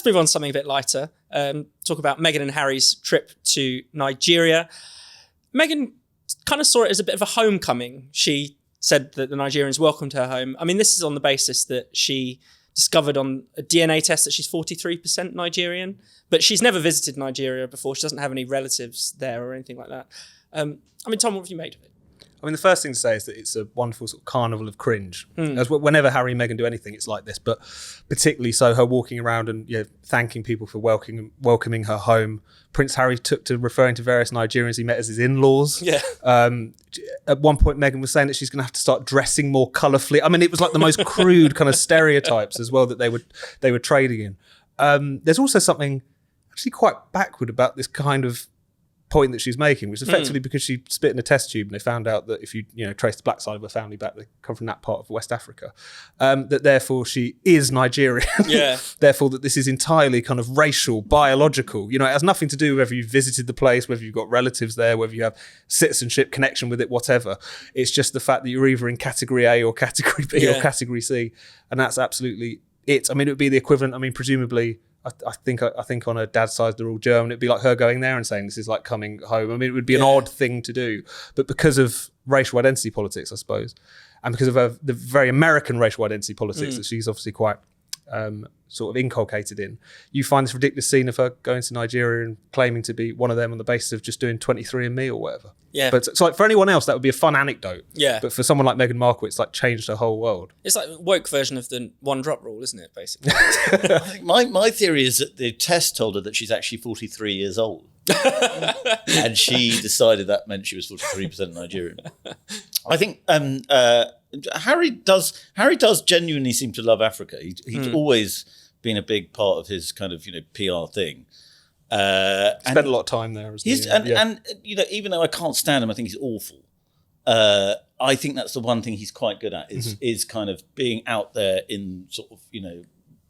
let's move on to something a bit lighter. Talk about Meghan and Harry's trip to Nigeria. Meghan kind of saw it as a bit of a homecoming. She said that the Nigerians welcomed her home. I mean, this is on the basis that she discovered on a DNA test that she's 43% Nigerian, but she's never visited Nigeria before. She doesn't have any relatives there or anything like that. I mean, Tom, what have you made of it? I mean, the first thing to say is that it's a wonderful sort of carnival of cringe. As whenever Harry and Meghan do anything, it's like this, but particularly so her walking around and thanking people for welcoming her home. Prince Harry took to referring to various Nigerians he met as his in-laws. Yeah. At one point, Meghan was saying that she's going to have to start dressing more colourfully. I mean, it was like the most crude kind of stereotypes as well that they were trading in. There's also something actually quite backward about this kind of point that she's making, which is effectively because she spit in a test tube and they found out that if you trace the black side of her family back, they come from that part of West Africa, that therefore she is Nigerian. Yeah. Therefore that this is entirely kind of racial, biological. It has nothing to do with whether you've visited the place, whether you've got relatives there, whether you have citizenship connection with it, whatever. It's just the fact that you're either in category A or category B or category C, and that's absolutely it. I mean, it would be the equivalent. I mean, presumably, I think on her dad's side they're all German. It'd be like her going there and saying this is like coming home. I mean, it would be an odd thing to do, but because of racial identity politics, I suppose, and because of the very American racial identity politics that she's obviously quite sort of inculcated in, you find this ridiculous scene of her going to Nigeria and claiming to be one of them on the basis of just doing 23andMe or whatever. Yeah. But so like for anyone else, that would be a fun anecdote. Yeah. But for someone like Meghan Markle, it's like changed her whole world. It's like a woke version of the one drop rule, isn't it, basically? I think my theory is that the test told her that she's actually 43 years old. And she decided that meant she was 43% Nigerian. I think Harry does genuinely seem to love Africa. He's always been a big part of his kind of PR thing. Spent a lot of time there. And even though I can't stand him, I think he's awful. I think that's the one thing he's quite good at is kind of being out there in sort of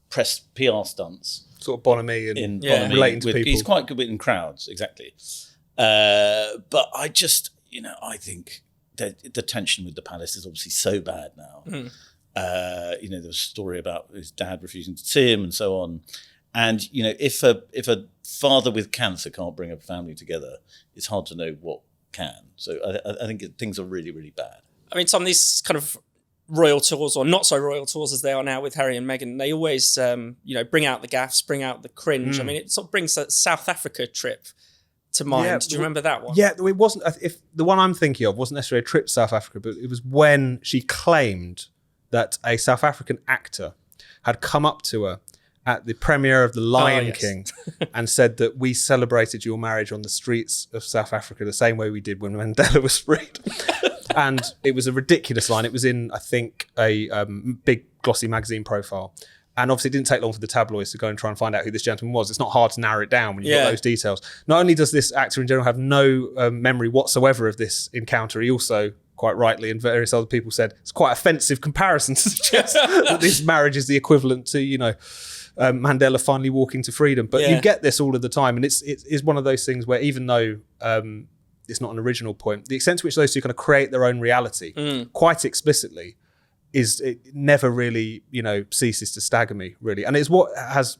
press PR stunts. Sort of bonhomie and relating to people. He's quite good in crowds, exactly. But I just, I think the tension with the palace is obviously so bad now. There was a story about his dad refusing to see him and so on. And, if a father with cancer can't bring a family together, it's hard to know what can. So I think things are really, really bad. I mean, some of these kind of royal tours, or not so royal tours as they are now with Harry and Meghan, they always, bring out the gaffes, bring out the cringe. I mean, it sort of brings that South Africa trip to mind. Yeah, do you remember that one? Yeah, it wasn't. If the one I'm thinking of wasn't necessarily a trip to South Africa, but it was when she claimed that a South African actor had come up to her at the premiere of The Lion King and said that we celebrated your marriage on the streets of South Africa the same way we did when Mandela was freed. And it was a ridiculous line. It was in, I think, a big glossy magazine profile. And obviously it didn't take long for the tabloids to go and try and find out who this gentleman was. It's not hard to narrow it down when you've got those details. Not only does this actor in general have no memory whatsoever of this encounter, he also, quite rightly, and various other people said, it's quite offensive comparison to suggest that this marriage is the equivalent to, Mandela finally walking to freedom. But you get this all of the time. And it's one of those things where even though it's not an original point, the extent to which those two kind of create their own reality quite explicitly it never really, ceases to stagger me, really. And it's what has,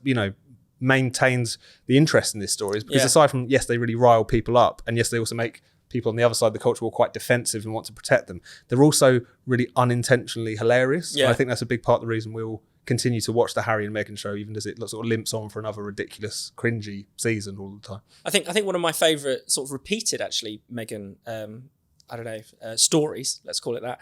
maintains the interest in this story, is because aside from, yes, they really rile people up, and yes, they also make people on the other side of the culture war quite defensive and want to protect them, they're also really unintentionally hilarious. Yeah. And I think that's a big part of the reason we'll continue to watch the Harry and Meghan show, even as it sort of limps on for another ridiculous, cringy season all the time. I think one of my favourite sort of repeated, actually, Meghan, stories, let's call it that,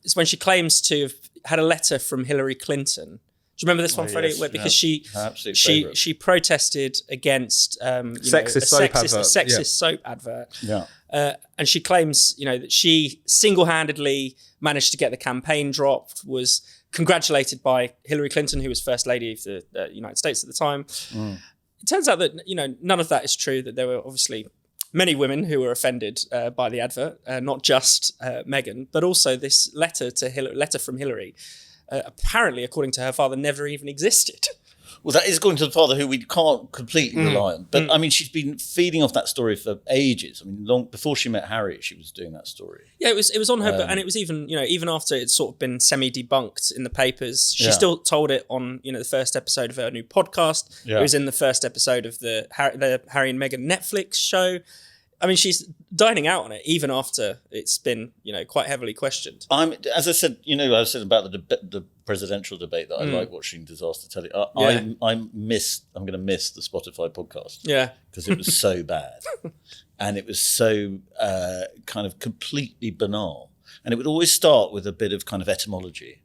is when she claims to have had a letter from Hillary Clinton. Do you remember this one, Freddie? Yes. Where because she protested against a sexist soap advert. Yeah. And she claims, that she single-handedly managed to get the campaign dropped, was congratulated by Hillary Clinton, who was First Lady of the United States at the time. It turns out that, none of that is true, that there were obviously many women who were offended by the advert, not just Meghan, but also this letter from Hillary, apparently, according to her father, never even existed. Well, that is going to the father who we can't completely rely on. But I mean, she's been feeding off that story for ages. I mean, long before she met Harry, she was doing that story. Yeah, it was on her, and it was even after it's sort of been semi-debunked in the papers, she still told it on the first episode of her new podcast. Yeah. It was in the first episode of the Harry and Meghan Netflix show. I mean, she's dining out on it even after it's been, quite heavily questioned. As I said, I said about the presidential debate that I like watching Disaster Telly. I'm going to miss the Spotify podcast. Yeah, because it was so bad, and it was so kind of completely banal, and it would always start with a bit of kind of etymology.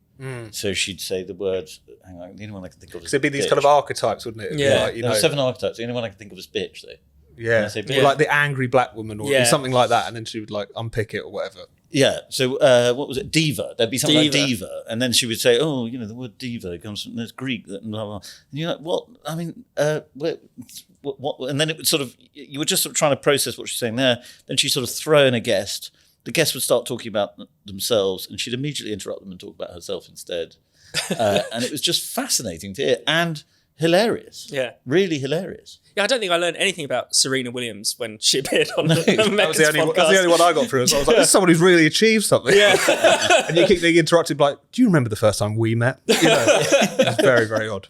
So she'd say the word. Hang on, the only one I can think of is. It'd be these kind of archetypes, wouldn't it? Yeah, there were 7 archetypes. The only one I can think of is bitch, though. Yeah, or like the angry black woman or something like that, and then she would like unpick it or whatever. Yeah, so what was it? Diva. There'd be something like diva, and then she would say, "Oh, the word diva comes from there's Greek." Blah, blah, blah. And you're like, "What? I mean, what?" And then it would sort of you were just sort of trying to process what she's saying there. Then she sort of throw in a guest. The guest would start talking about themselves, and she'd immediately interrupt them and talk about herself instead. And it was just fascinating to hear and hilarious. Yeah, really hilarious. Yeah, I don't think I learned anything about Serena Williams when she appeared on Meghan's podcast. That was the only one I got through. So I was like, this is someone who's really achieved something. Yeah. And you keep being interrupted like, do you remember the first time we met? It's very, very odd.